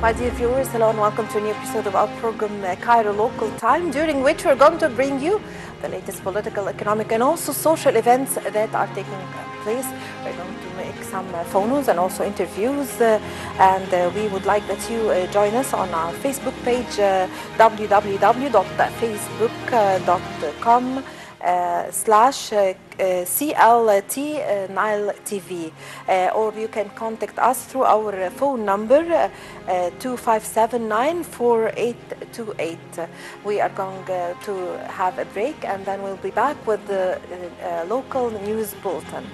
My dear viewers, hello and welcome to a new episode of our program Cairo Local Time, during which we're going to bring you the latest political, economic and also social events that are taking place. We're going to make some phonos and also interviews, and we would like that you join us on our Facebook page, www.facebook.com /CLT Nile TV, or you can contact us through our phone number 2579-4828. We are going to have a break and then we'll be back with the local news bulletin.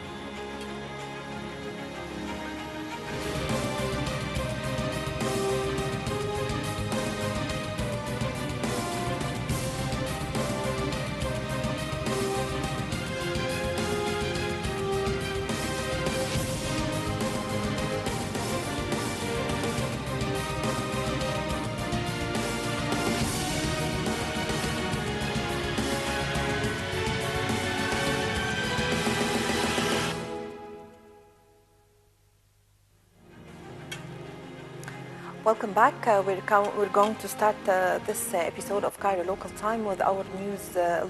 Welcome back. We're going to start this episode of Cairo Local Time with our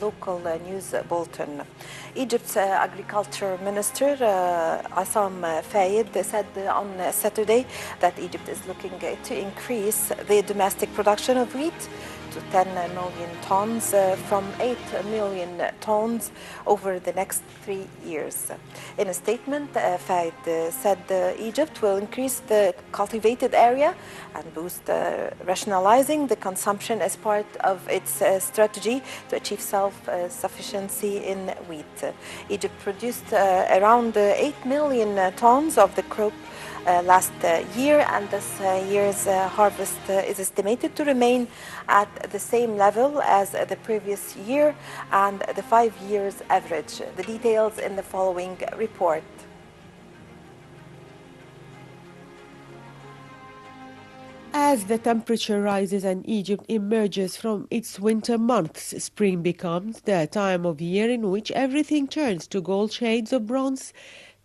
local news bulletin. Egypt's Agriculture Minister Assam Fayed said on Saturday that Egypt is looking to increase the domestic production of wheat to 10 million tons from 8 million tons over the next 3 years. In a statement, Fayed said Egypt will increase the cultivated area and boost rationalizing the consumption as part of its strategy to achieve self-sufficiency in wheat. Egypt produced around 8 million tons of the crop last year, and this year's harvest is estimated to remain at the same level as the previous year and the 5 years average. The details in the following report. As the temperature rises and Egypt emerges from its winter months, spring becomes the time of year in which everything turns to gold shades of bronze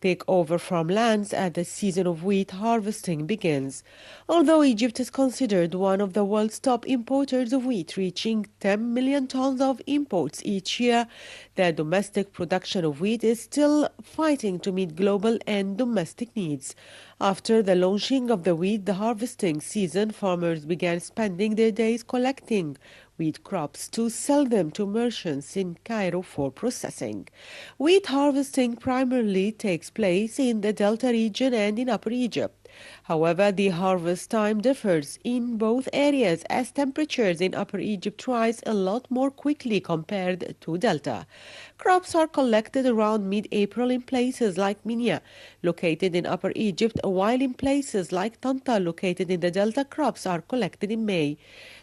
take over from lands as the season of wheat harvesting begins. Although Egypt is considered one of the world's top importers of wheat, reaching 10 million tons of imports each year, the domestic production of wheat is still fighting to meet global and domestic needs. After the launching of the wheat harvesting season, farmers began spending their days collecting wheat crops to sell them to merchants in Cairo for processing. Wheat harvesting primarily takes place in the Delta region and in Upper Egypt. However, the harvest time differs in both areas as temperatures in Upper Egypt rise a lot more quickly compared to Delta. Crops are collected around mid-April in places like Minya, located in Upper Egypt, while in places like Tanta, located in the Delta, crops are collected in May.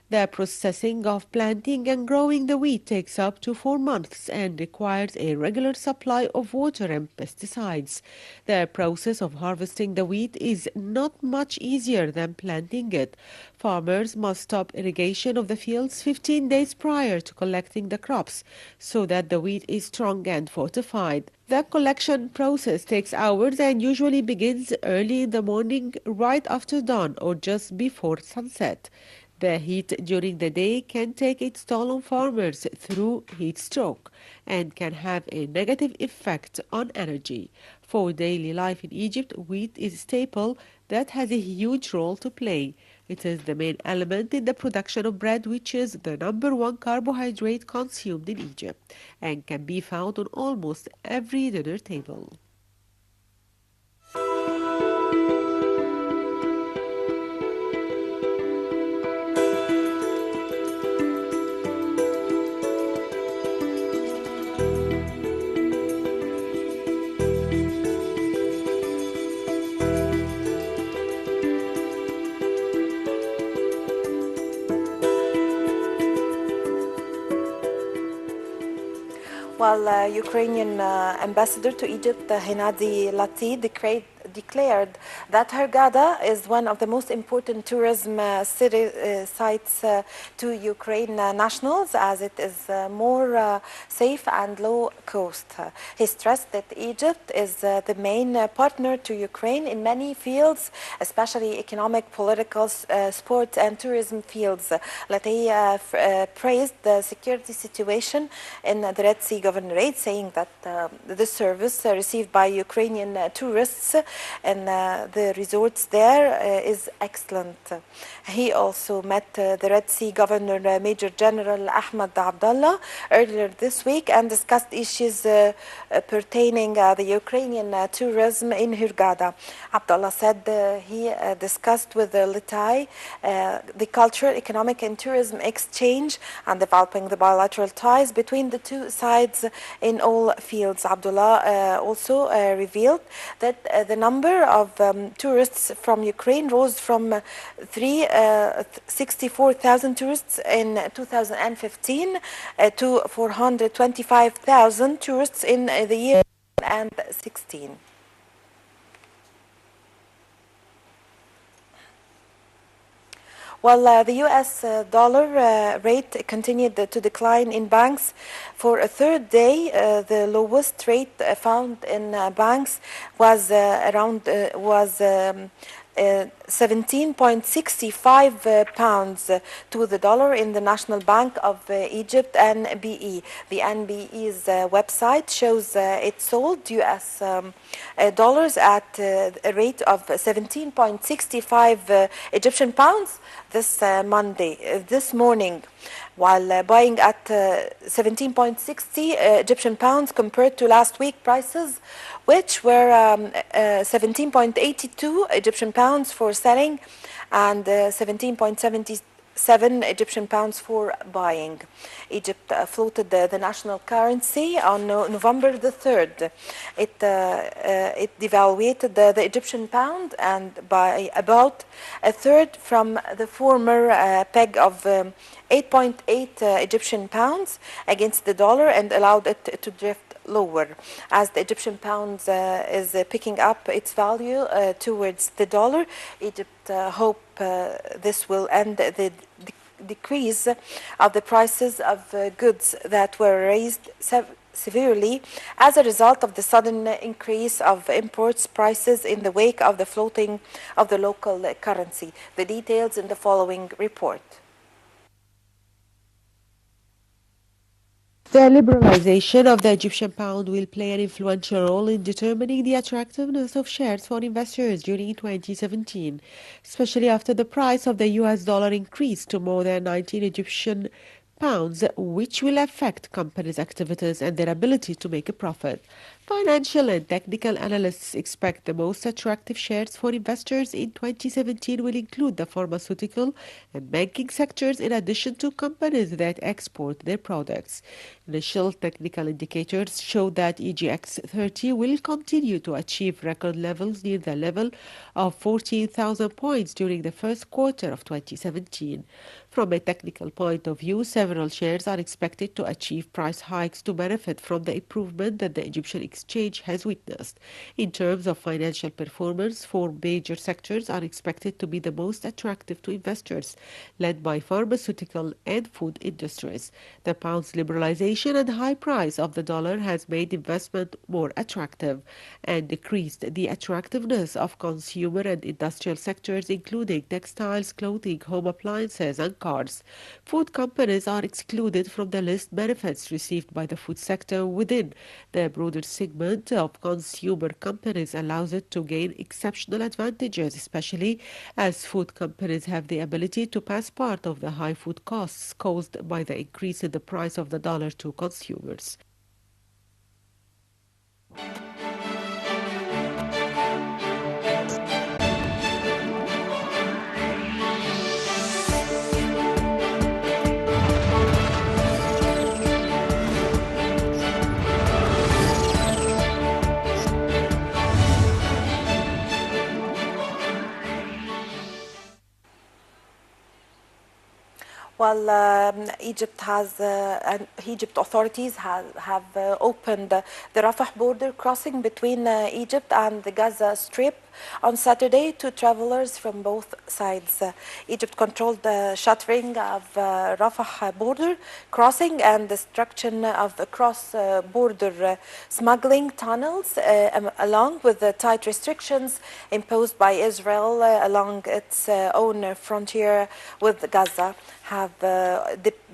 The processing of planting and growing the wheat takes up to 4 months and requires a regular supply of water and pesticides. The process of harvesting the wheat is not much easier than planting it. Farmers must stop irrigation of the fields 15 days prior to collecting the crops so that the wheat is strong and fortified. The collection process takes hours and usually begins early in the morning, right after dawn or just before sunset. The heat during the day can take its toll on farmers through heat stroke and can have a negative effect on energy. For daily life in Egypt, wheat is a staple that has a huge role to play. It is the main element in the production of bread, which is the #1 carbohydrate consumed in Egypt and can be found on almost every dinner table. While Ukrainian ambassador to Egypt, Hennady Lati, declared that Hurghada is one of the most important tourism sites to Ukraine nationals, as it is more safe and low cost. He stressed that Egypt is the main partner to Ukraine in many fields, especially economic, political, sports and tourism fields. Latay praised the security situation in the Red Sea Governorate, saying that this service received by Ukrainian tourists and the resorts there is excellent. He also met the Red Sea Governor Major General Ahmed Abdallah earlier this week and discussed issues pertaining the Ukrainian tourism in Hurghada. Abdallah said he discussed with Latay the cultural, economic and tourism exchange and developing the bilateral ties between the two sides in all fields. Abdullah also revealed that the number of tourists from Ukraine rose from 64,000 tourists in 2015 to 425,000 tourists in the year 2016. Well, the U.S. dollar rate continued to decline in banks for a third day. The lowest rate found in banks was 17.65 pounds to the dollar in the National Bank of Egypt, NBE. The NBE's website shows it sold U.S. Dollars at a rate of 17.65 Egyptian pounds this this morning, while buying at 17.60 Egyptian pounds compared to last week prices, which were 17.82 Egyptian pounds for selling and 17.77 Egyptian pounds for buying. Egypt floated the national currency on November the 3rd. It devaluated the Egyptian pound and by about a third from the former peg of 8.8 Egyptian pounds against the dollar and allowed it to drift lower. As the Egyptian pound is picking up its value towards the dollar, Egypt hope this will end the decrease of the prices of goods that were raised severely as a result of the sudden increase of imports prices in the wake of the floating of the local currency. The details in the following report. The liberalization of the Egyptian pound will play an influential role in determining the attractiveness of shares for investors during 2017, especially after the price of the US dollar increased to more than 19 Egyptian pounds, which will affect companies' activities and their ability to make a profit. Financial and technical analysts expect the most attractive shares for investors in 2017 will include the pharmaceutical and banking sectors in addition to companies that export their products. Initial technical indicators show that EGX 30 will continue to achieve record levels near the level of 14,000 points during the first quarter of 2017. From a technical point of view, several shares are expected to achieve price hikes to benefit from the improvement that the Egyptian exchange has witnessed. In terms of financial performance, four major sectors are expected to be the most attractive to investors, led by pharmaceutical and food industries. The pound's liberalization and high price of the dollar has made investment more attractive and decreased the attractiveness of consumer and industrial sectors, including textiles, clothing, home appliances, and cars. Food companies are excluded from the list. Benefits received by the food sector within the broader segment of consumer companies allows it to gain exceptional advantages, especially as food companies have the ability to pass part of the high food costs caused by the increase in the price of the dollar to consumers. Well, Egypt authorities have opened the Rafah border crossing between Egypt and the Gaza Strip on Saturday to travelers from both sides. Egypt controlled the shuttering of Rafah border crossing and destruction of cross-border smuggling tunnels, along with the tight restrictions imposed by Israel along its own frontier with Gaza, have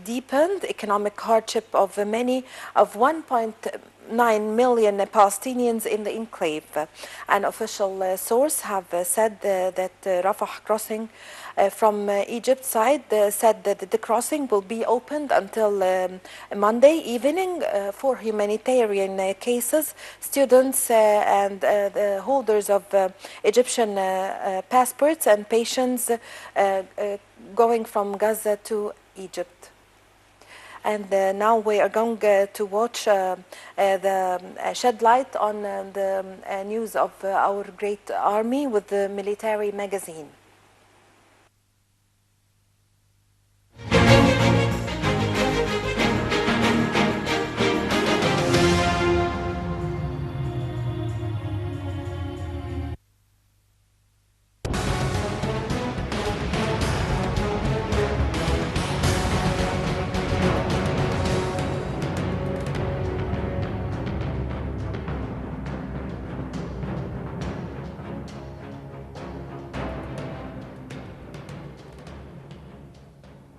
deepened economic hardship of many of 1.9 million Palestinians in the enclave. An official source have said that Rafah crossing from Egypt side said that the crossing will be opened until Monday evening for humanitarian cases, students and the holders of Egyptian passports and patients going from Gaza to Egypt. And now we are going to watch the shed light on the news of our great army with the military magazine.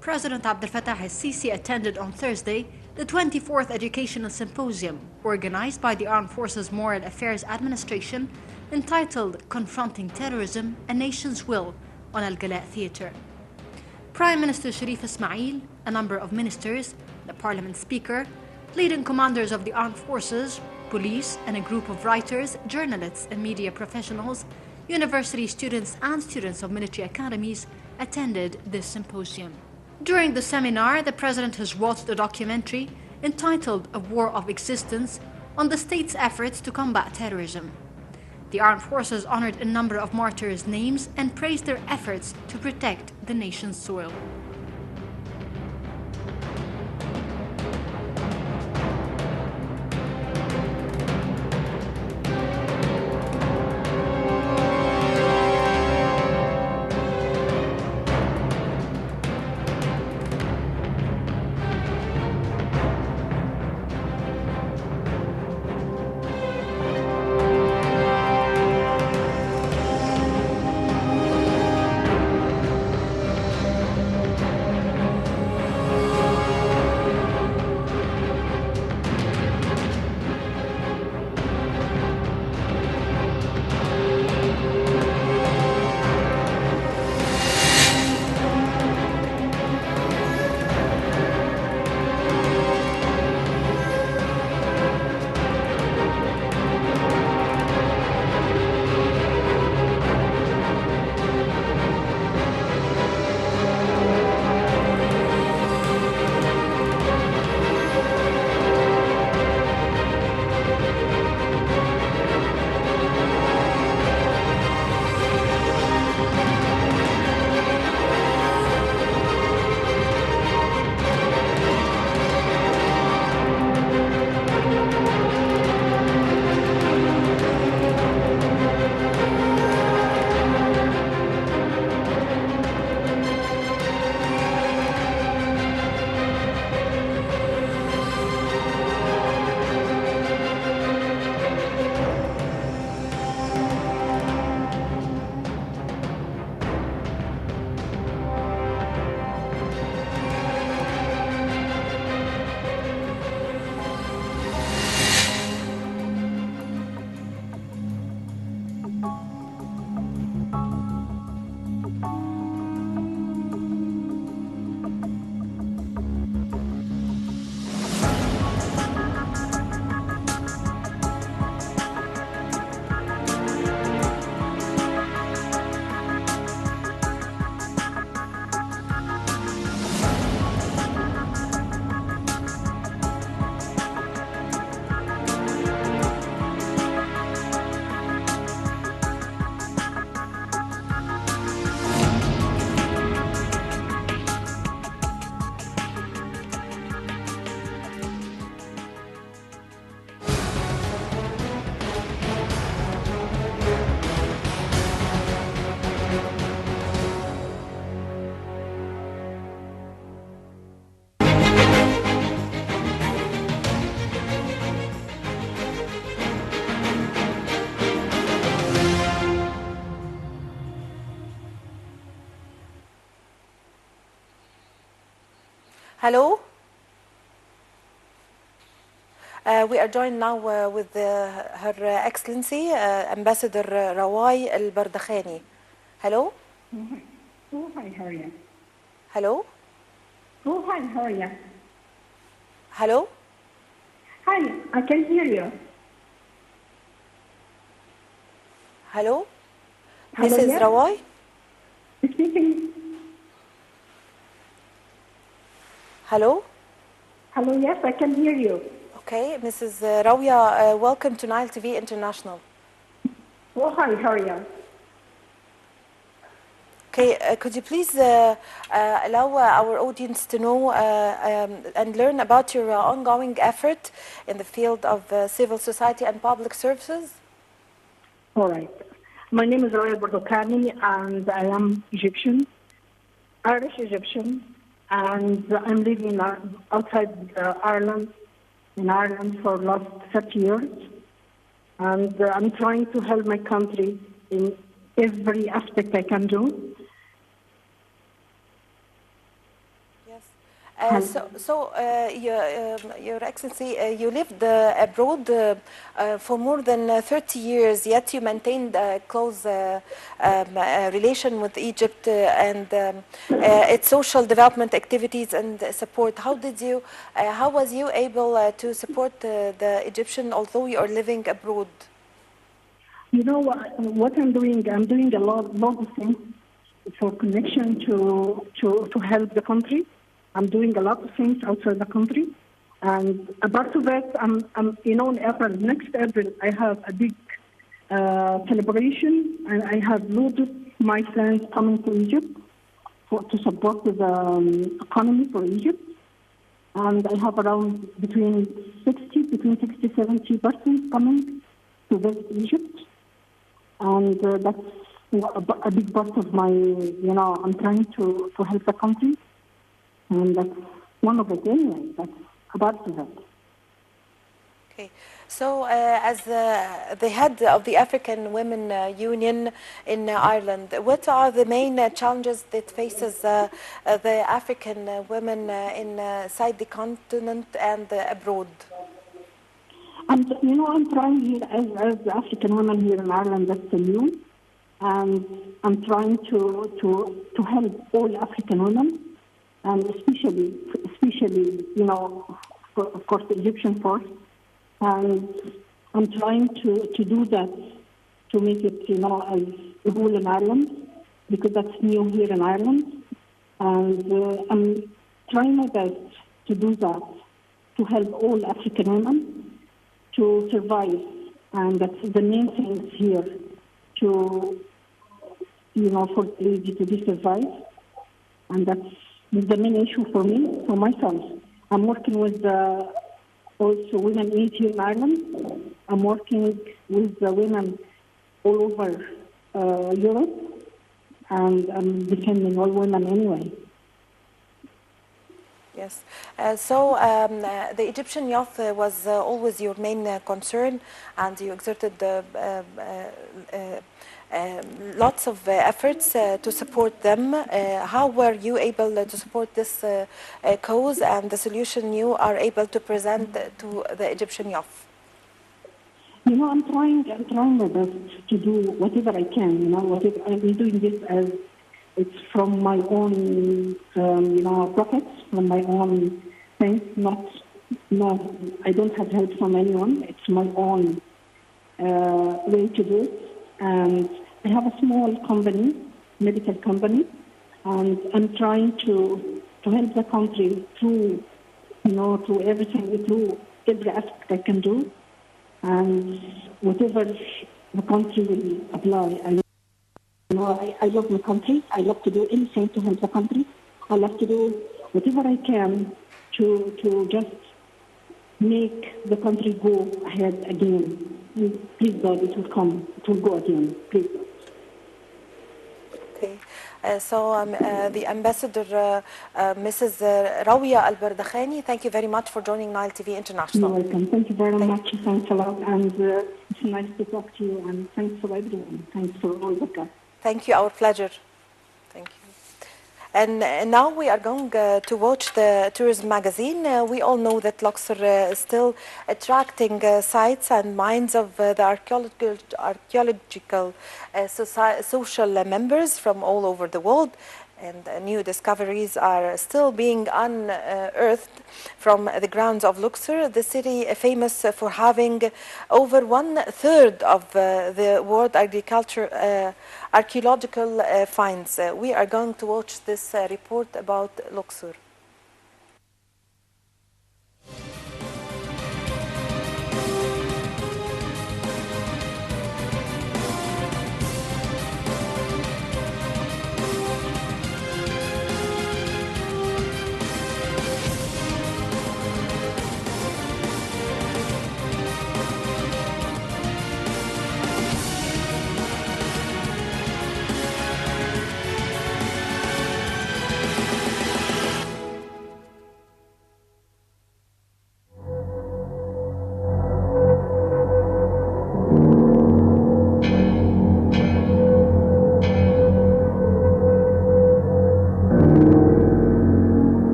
President Abdel Fattah el-Sisi attended on Thursday the 24th Educational Symposium organized by the Armed Forces Moral Affairs Administration entitled Confronting Terrorism, A Nation's Will on Al Gala Theatre. Prime Minister Sharif Ismail, a number of ministers, the Parliament Speaker, leading commanders of the armed forces, police, and a group of writers, journalists, and media professionals, university students, and students of military academies attended this symposium. During the seminar, the President has watched a documentary entitled A War of Existence on the state's efforts to combat terrorism. The armed forces honored a number of martyrs' names and praised their efforts to protect the nation's soil. Hello. We are joined now with Her Excellency Ambassador Rawai Al-Bardakhani. Hello. Oh, hi, how are you? Hello. Oh, hi, how are you? Hello. Hi, I can hear you. Hello. Hello, Mrs. yes? Rawai. Speaking. Hello. Hello, yes, I can hear you. Okay, Mrs. Rawia, welcome to Nile TV International. Oh, hi, how are you? Okay, could you please allow our audience to know and learn about your ongoing effort in the field of civil society and public services? All right. My name is Roya Bordokani, and I am Egyptian, Irish Egyptian, and I'm living outside Ireland, in Ireland for the last 30 years. And I'm trying to help my country in every aspect I can do. Your Excellency, you lived abroad for more than 30 years, yet you maintained a close relation with Egypt and its social development activities and support. How was you able to support the Egyptian, although you are living abroad? You know what I'm doing? I'm doing a lot of things for connection to help the country. I'm doing a lot of things outside the country, and apart of that, I'm in April, next April, I have a big celebration, and I have loads of my friends coming to Egypt to support the economy for Egypt, and I have around between 60, 70 persons coming to visit Egypt, and that's a big part of my, I'm trying to help the country. And that's one of it anyway. That's about that. Okay. So as the head of the African Women Union in Ireland, what are the main challenges that faces the African women inside the continent and abroad? And, I'm trying here as the African women here in Ireland, that's new. And I'm trying to help all African women. And especially, of course, the Egyptian force. And I'm trying to do that, to make it, as a whole in Ireland, because that's new here in Ireland. And I'm trying my best to do that, to help all African women to survive. And that's the main thing here, to, for the lady to be survived. And that's the main issue for me, for myself. I'm working with also women here in Ireland. I'm working with the women all over Europe, and I'm defending all women anyway. Yes. The Egyptian youth was always your main concern, and you exerted lots of efforts to support them. How were you able to support this cause and the solution you are able to present to the Egyptian youth? I'm trying my best to do whatever I can. Whatever I'm doing this as it's from my own, pockets, from my own things. No, I don't have help from anyone. It's my own way to do it. And I have a small company, medical company, and I'm trying to help the country through, through everything, through every aspect I can do. And whatever the country will apply, I love my country. I love to do anything to help the country. I love to do whatever I can to just make the country go ahead again. Please God, it will come. It will go again. Please God. Okay. The Ambassador, Mrs. Rawia Al-Bardakhani, thank you very much for joining Nile TV International. You're welcome. Thank you very much. Thanks a lot. And it's nice to talk to you. And thanks for everyone. Thanks for all the guys. Thank you. Our pleasure. Thank you. And now we are going to watch the tourism magazine. We all know that Luxor is still attracting sights and minds of the archaeological social members from all over the world. And new discoveries are still being unearthed from the grounds of Luxor, the city famous for having over 1/3 of the world archaeological finds. We are going to watch this report about Luxor.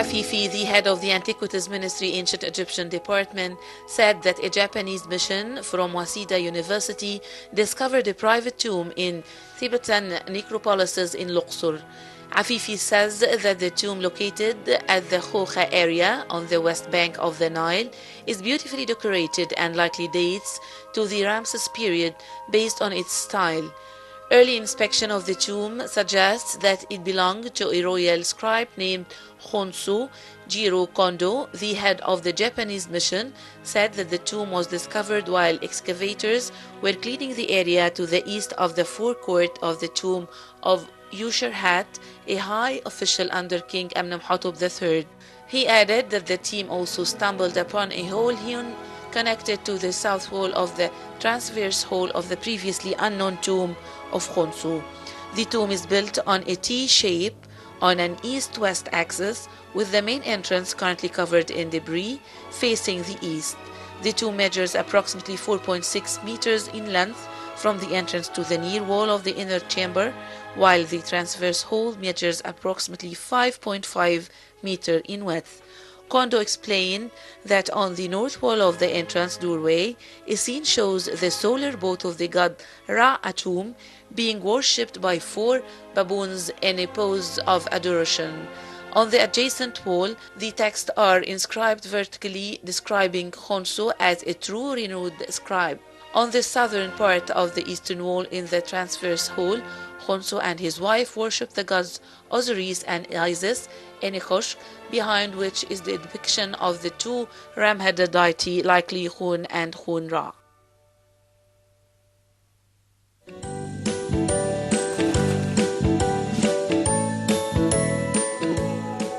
Afifi, the head of the Antiquities Ministry Ancient Egyptian Department, said that a Japanese mission from Waseda University discovered a private tomb in Tibetan necropolises in Luxor. Afifi says that the tomb located at the Khoja area on the west bank of the Nile is beautifully decorated and likely dates to the Ramses period based on its style. Early inspection of the tomb suggests that it belonged to a royal scribe named Khonsu. Jiro Kondo, the head of the Japanese mission, said that the tomb was discovered while excavators were cleaning the area to the east of the forecourt of the tomb of Ushurhat, a high official under King Amenemhotep III. He added that the team also stumbled upon a hole hewn connected to the south wall of the transverse hole of the previously unknown tomb of Khonsu. The tomb is built on a T shape on an east-west axis, with the main entrance currently covered in debris facing the east. The tomb measures approximately 4.6 meters in length from the entrance to the near wall of the inner chamber, while the transverse hole measures approximately 5.5 meters in width. Kondo explained that on the north wall of the entrance doorway, a scene shows the solar boat of the god Ra-Atum being worshipped by 4 baboons in a pose of adoration. On the adjacent wall, the texts are inscribed vertically, describing Khonsu as a true renowned scribe. On the southern part of the eastern wall in the transverse hall, Khonsu and his wife worship the gods Osiris and Isis in a kosh, behind which is the depiction of the 2 ram-headed deity, likely Khun and Khun Ra.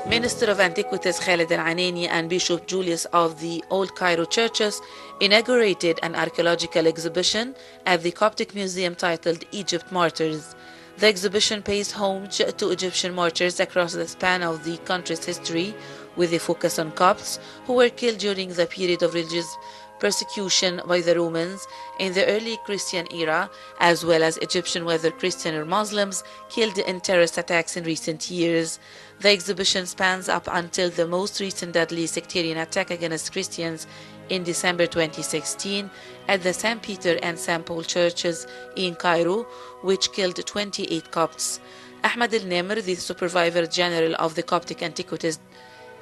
Minister of Antiquities Khalid Al-Anani and Bishop Julius of the Old Cairo churches inaugurated an archaeological exhibition at the Coptic Museum titled Egypt Martyrs. The exhibition pays homage to Egyptian martyrs across the span of the country's history, with a focus on Copts who were killed during the period of religious persecution by the Romans in the early Christian era, as well as Egyptian, whether Christian or Muslims, killed in terrorist attacks in recent years. The exhibition spans up until the most recent deadly sectarian attack against Christians in December 2016 at the St. Peter and St. Paul churches in Cairo, which killed 28 Copts. Ahmad al-Nimr, the Supervisor General of the Coptic Antiquities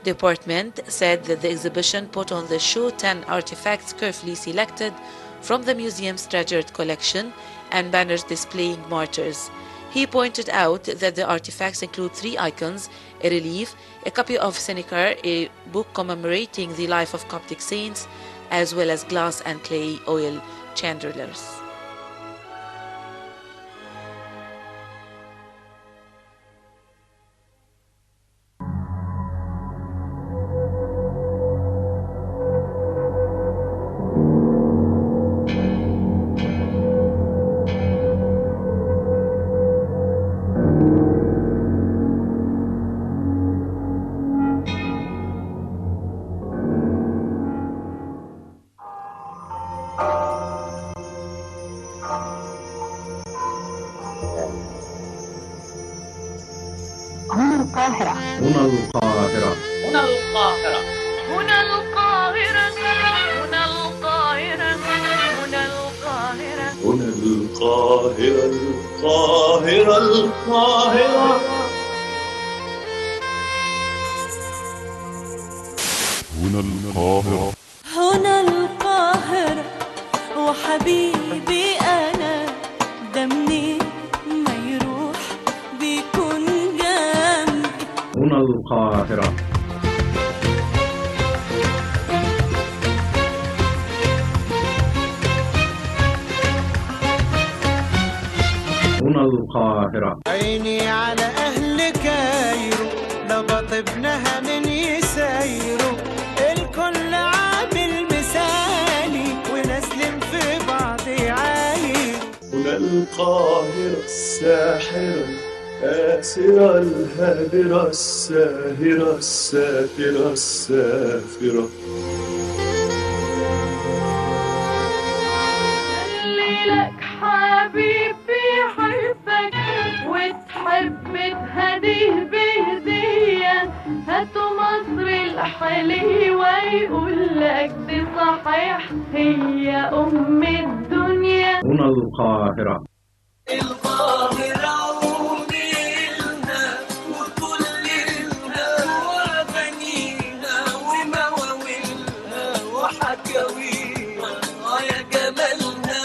Department, said that the exhibition put on the show 10 artifacts carefully selected from the museum's treasured collection and banners displaying martyrs. He pointed out that the artifacts include 3 icons, a relief, a copy of Sennacher, a book commemorating the life of Coptic saints, as well as glass and clay oil chandeliers. هنا القاهرة. هنا القاهرة. هنا القاهرة. هنا القاهرة. هنا القاهرة. هنا القاهرة. القاهرة القاهرة. هنا القاهرة. هنا القاهرة وحبيبي أنا ده منين ما يروح بيكون جنبي. هنا القاهرة. هنا القاهرة. عيني على أهل كايرو لبطبنها من يسايرو الكل عامل مثالي ونازلين في بعض عاير. هنا القاهرة الساحرة الآسرة الهادرة الساهرة السافرة السافرة. لك حبيبي يحبك وتحب تهديه بهدية هاتوا مصر الحليوة يقول لك دي صحيح هي أم الدنيا. هنا القاهرة. القاهرة ونيلنا وكلنا وأغانينا ومواويلنا وحكاوينا يا جمالنا.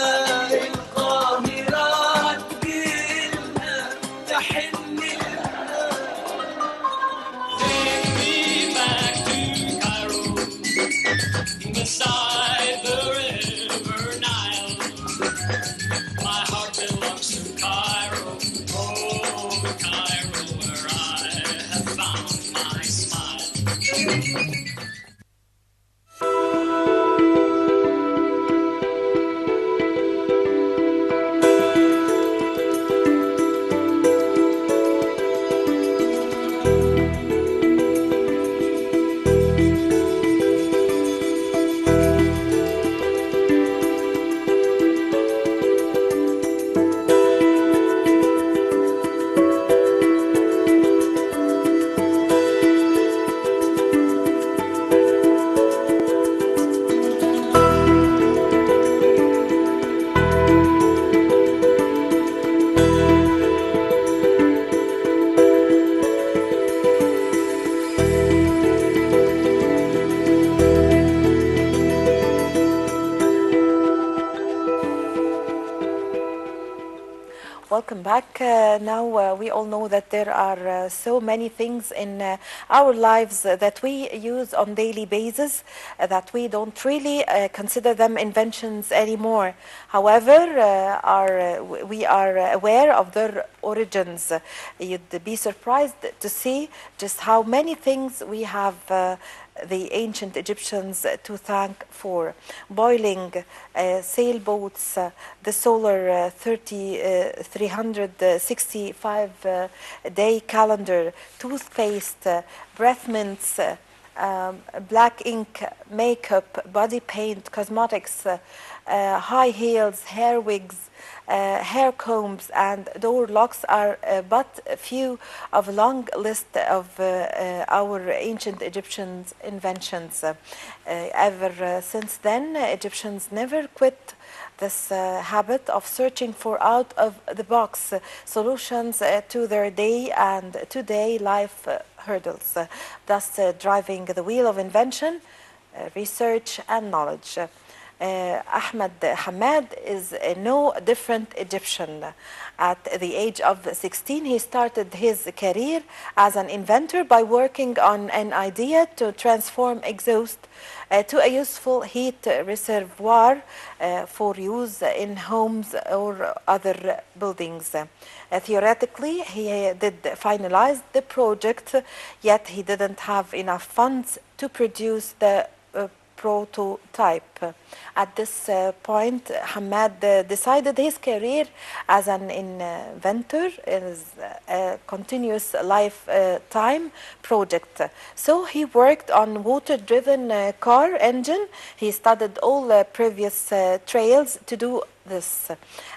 القاهرة تجيلنا تحن لنا. Take me back to Cairo beside the river Nile. My heart belongs to Cairo, oh Cairo, where I have found my smile. Welcome back. Now we all know that there are so many things in our lives that we use on daily basis that we don't really consider them inventions anymore. However, we are aware of their origins. You'd be surprised to see just how many things we have the ancient Egyptians to thank for. Boiling, sailboats, the solar 365-day calendar, toothpaste, breath mints, black ink, makeup, body paint, cosmetics, high heels, hair wigs, hair combs and door locks are but a few of a long list of our ancient Egyptians' inventions. Ever since then, Egyptians never quit this habit of searching for out-of-the-box solutions to their day and today life hurdles, thus driving the wheel of invention, research and knowledge. Ahmed Hamad is no different Egyptian. At the age of 16, he started his career as an inventor by working on an idea to transform exhaust to a useful heat reservoir for use in homes or other buildings. Theoretically, he did finalize the project, yet he didn't have enough funds to produce the prototype. At this point, Hamad decided his career as an inventor is a continuous lifetime project. So he worked on water-driven car engine. He studied all previous trails to do this.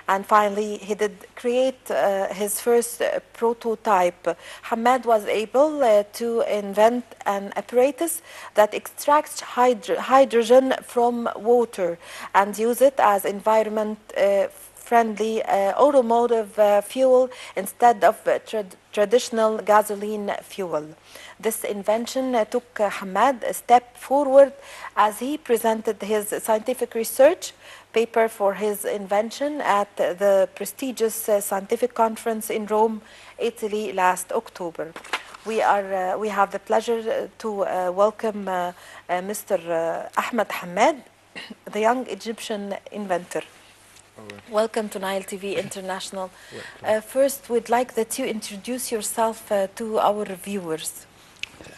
And finally, he did create his first prototype. Hamad was able to invent an apparatus that extracts hydrogen from water and use it as environment friendly automotive fuel instead of traditional gasoline fuel. This invention took Hamad a step forward as he presented his scientific research paper for his invention at the prestigious scientific conference in Rome, Italy last October. We have the pleasure to welcome Mr. Ahmed Hamad, the young Egyptian inventor. Welcome to Nile TV International. First, we'd like that you introduce yourself to our viewers.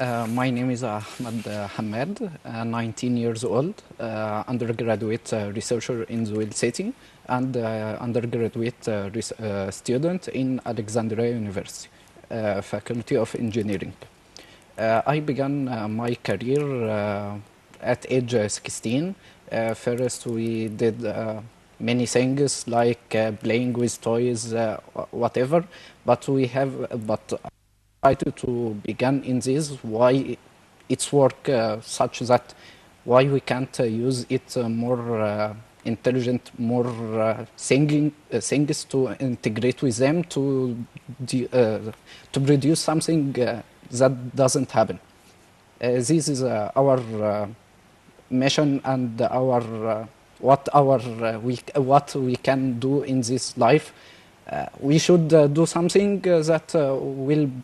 My name is Ahmed Hamad, 19 years old, undergraduate researcher in Zuwil City, and undergraduate student in Alexandria University, Faculty of Engineering. I began my career at age 16. First, we did many things like playing with toys, whatever, but tried to begin in this why its work such that why we can't use it more intelligent, more things to integrate with them to produce something that doesn't happen. This is our mission and our what we can do in this life. We should do something that will be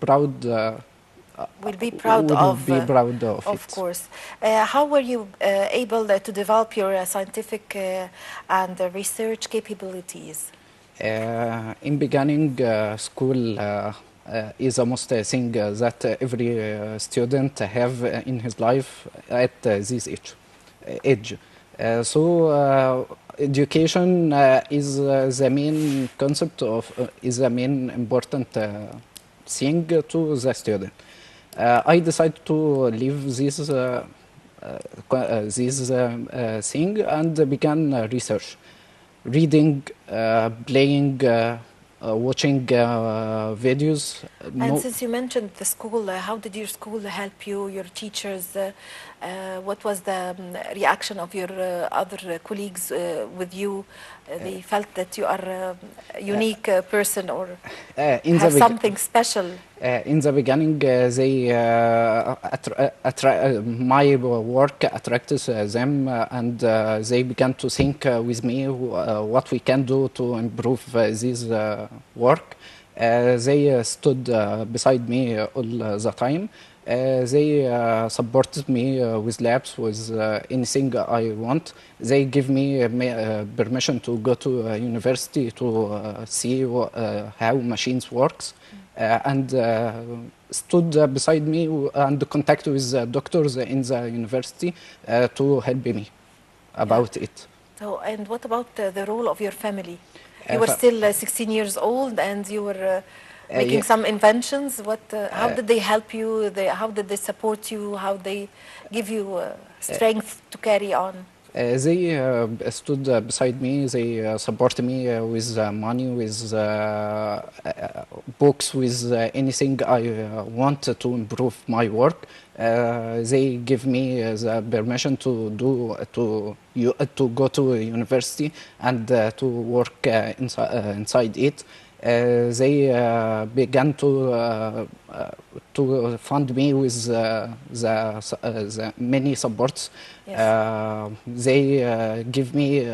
proud of it. Of course. How were you able to develop your scientific and research capabilities? In beginning, school is almost a thing that every student have in his life at this age. Education is the main concept is the main important thing to the student. I decided to leave this thing and began research, reading, playing, watching videos. And since you mentioned the school, how did your school help you, your teachers? What was the reaction of your other colleagues with you? They felt that you are a unique person or have something special? In the beginning, my work attracted them, and they began to think with me what we can do to improve this work. They stood beside me all the time. They supported me with labs, with anything I want. They give me permission to go to university to see how machines works, and stood beside me and contact with doctors in the university to help me about it. So, and what about the role of your family? You were still 16 years old, and you were making some inventions. How did they help you? How did they support you? How they give you strength to carry on? They stood beside me. They supported me with money, with books, with anything I want to improve my work. They give me the permission to go to university and to work inside it. They began to fund me with the many supports. Yes. They give me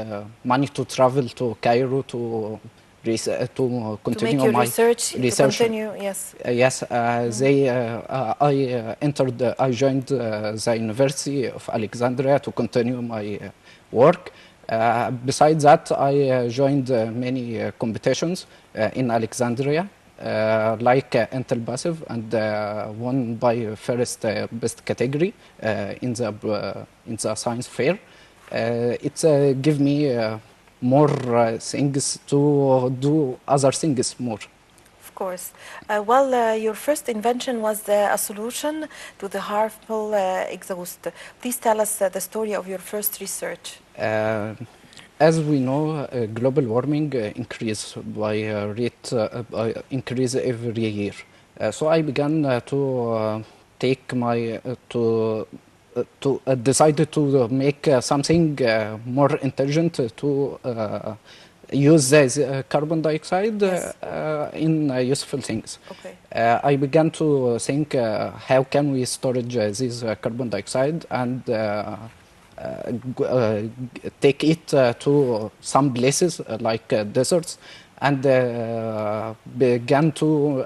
money to travel to Cairo to continue make your my research. To continue, yes. Yes. I joined the University of Alexandria to continue my work. Besides that, I joined many competitions in Alexandria, like Intel Passive, and won by first best category in the science fair. It give me more things to do other things more. Of course. Your first invention was a solution to the harmful exhaust. Please tell us the story of your first research. as we know, global warming increase by increase every year. So I began to take my to decided to make something more intelligent to use carbon dioxide in useful things. Okay. I began to think how can we storage this carbon dioxide and take it to some places like deserts, and began to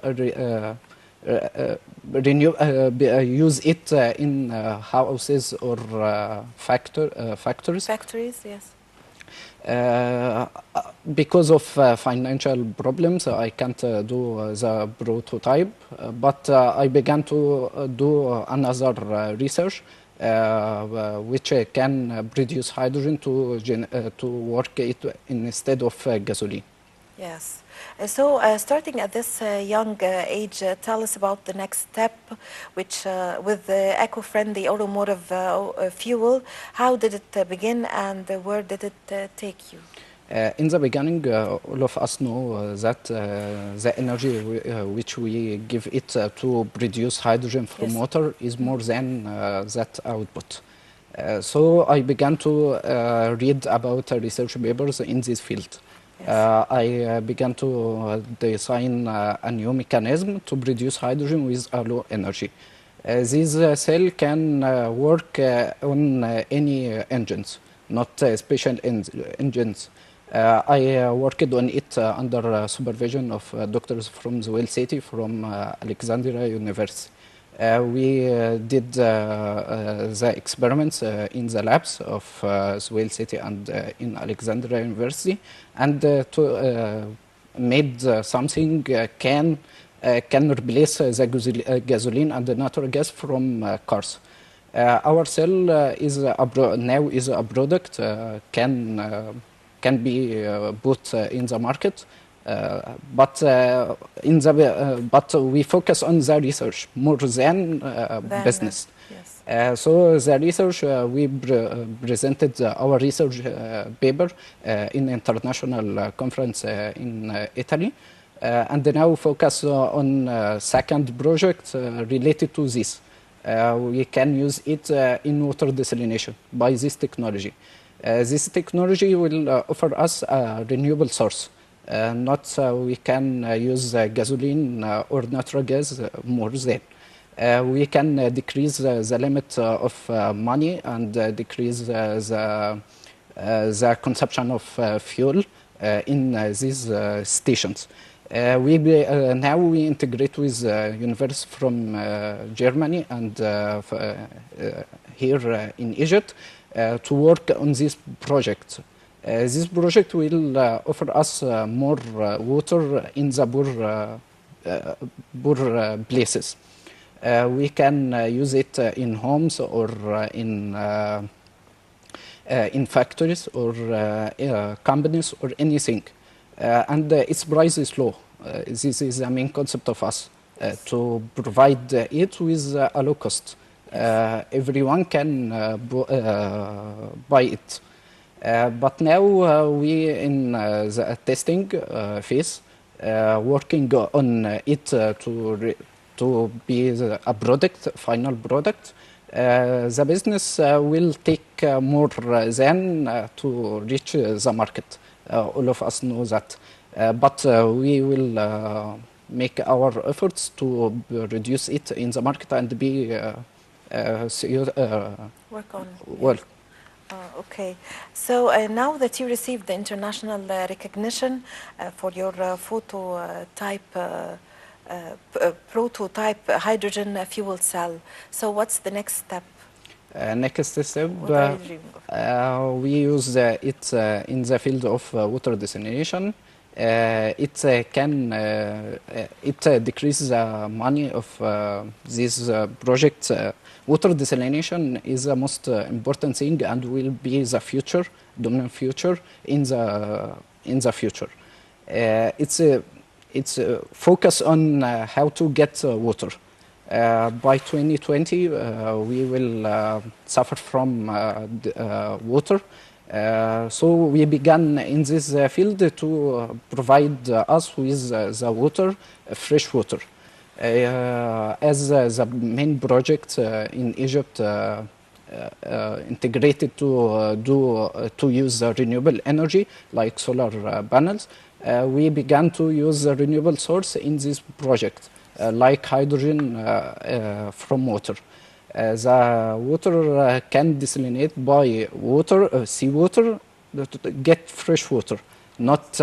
use it in houses or factories. Factories, yes. Because of financial problems, I can't do the prototype, but I began to do another research which can produce hydrogen to work it instead of gasoline. Yes. So starting at this young age, tell us about the next step, which with the eco-friendly automotive fuel. How did it begin and where did it take you? In the beginning, all of us know that the energy which we give it to produce hydrogen from water is more than that output. So I began to read about research papers in this field. I began to design a new mechanism to produce hydrogen with a low energy. This cell can work on any engines, not special engines. I worked on it under supervision of doctors from the City, from Alexandria University. We did the experiments in the labs of Swell City and in Alexandria University, and made something can replace the gasoline and the natural gas from cars. Our cell is now is a product can be put in the market. But we focus on the research more than business. Yes. So the research we presented our research paper in international conference in Italy, and now focus on second project related to this. We can use it in water desalination by this technology. This technology will offer us a renewable source. Not we can use gasoline or natural gas more than. We can decrease the limit of money and decrease the consumption of fuel in these stations. Now we integrate with universities from Germany and here in Egypt to work on this project. This project will offer us more water in the poor places. We can use it in homes or in factories or companies or anything. And its price is low. This is the main concept of us, to provide it with a low cost. Everyone can buy it. But now we in the testing phase, working on it to be a product, final product. The business will take more than to reach the market. All of us know that. But we will make our efforts to reduce it in the market and be work on it. Well. Okay, so now that you received the international recognition for your prototype hydrogen fuel cell, so what's the next step? Next step, What are you dreaming of? we use it in the field of water desalination. It decreases the money of this project. Water desalination is the most important thing and will be the future, dominant future in the future. It's focus on how to get water. By 2020, we will suffer from water. So we began in this field to provide us with the water, fresh water. As the main project in Egypt integrated to use renewable energy like solar panels, we began to use a renewable source in this project, like hydrogen from water. The water can desalinate by water, seawater, to get fresh water, not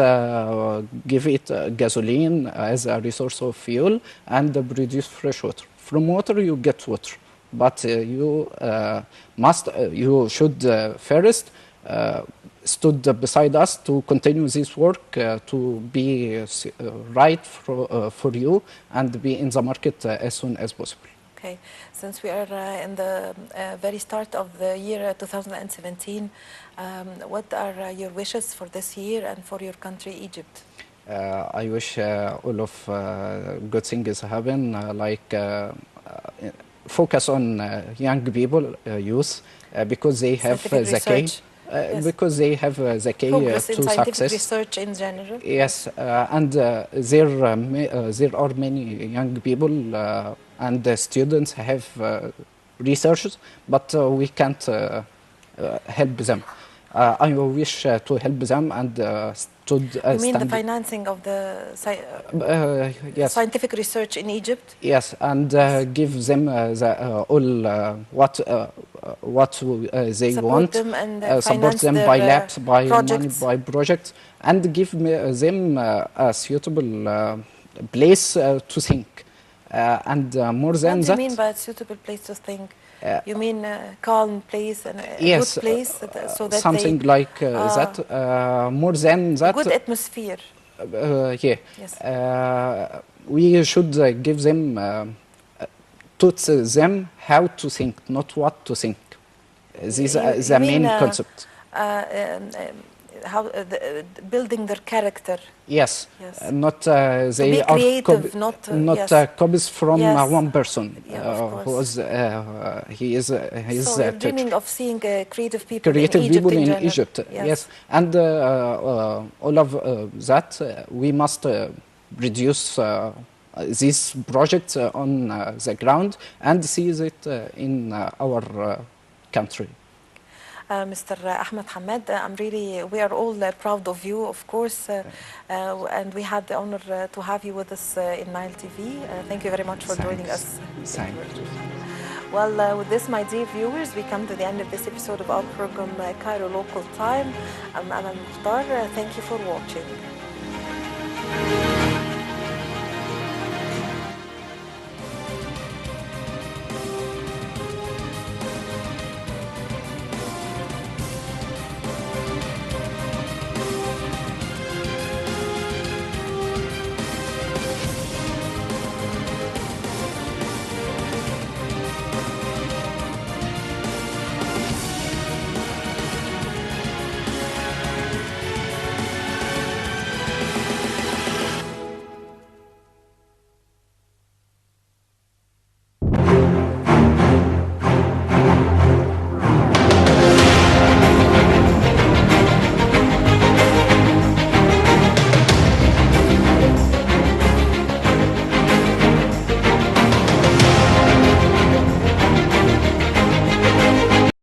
give it gasoline as a resource of fuel and produce fresh water. From water you get water, but you should first stood beside us to continue this work to be right for you and be in the market as soon as possible. Okay, since we are in the very start of the year 2017, what are your wishes for this year and for your country, Egypt? I wish all of good things happen, like focus on young people, youth, because they have the key. Yes. Because they have the key Progress to in scientific success. research in general. Yes, and there are many young people and students have researchers, but we can't help them. I wish to help them and You mean the financing of the yes. scientific research in Egypt? Yes, and give them all what they support want, them and support them by labs, by money, by projects, and give them a suitable place to think. And more than that, what do you mean by a suitable place to think? You mean a calm place and a yes, good place, so that something like that. More than that, good atmosphere. Yeah. Yes. We should give them, teach them how to think, not what to think. This is the main concept. How building their character. Yes. Yes. Not they are creative, not yes. Copies from yes. one person. Yeah, who is he is so you're dreaming of seeing creative people in Egypt. Egypt. Yes, and all of that we must reduce these projects on the ground and see it in our country. Mr. Ahmed Hamad, we are all proud of you, of course, and we had the honor to have you with us in Nile TV. Thank you very much for joining us. Thank you. Well, with this, my dear viewers, we come to the end of this episode of our program, Cairo Local Time. I'm Amal Mukhtar. Thank you for watching.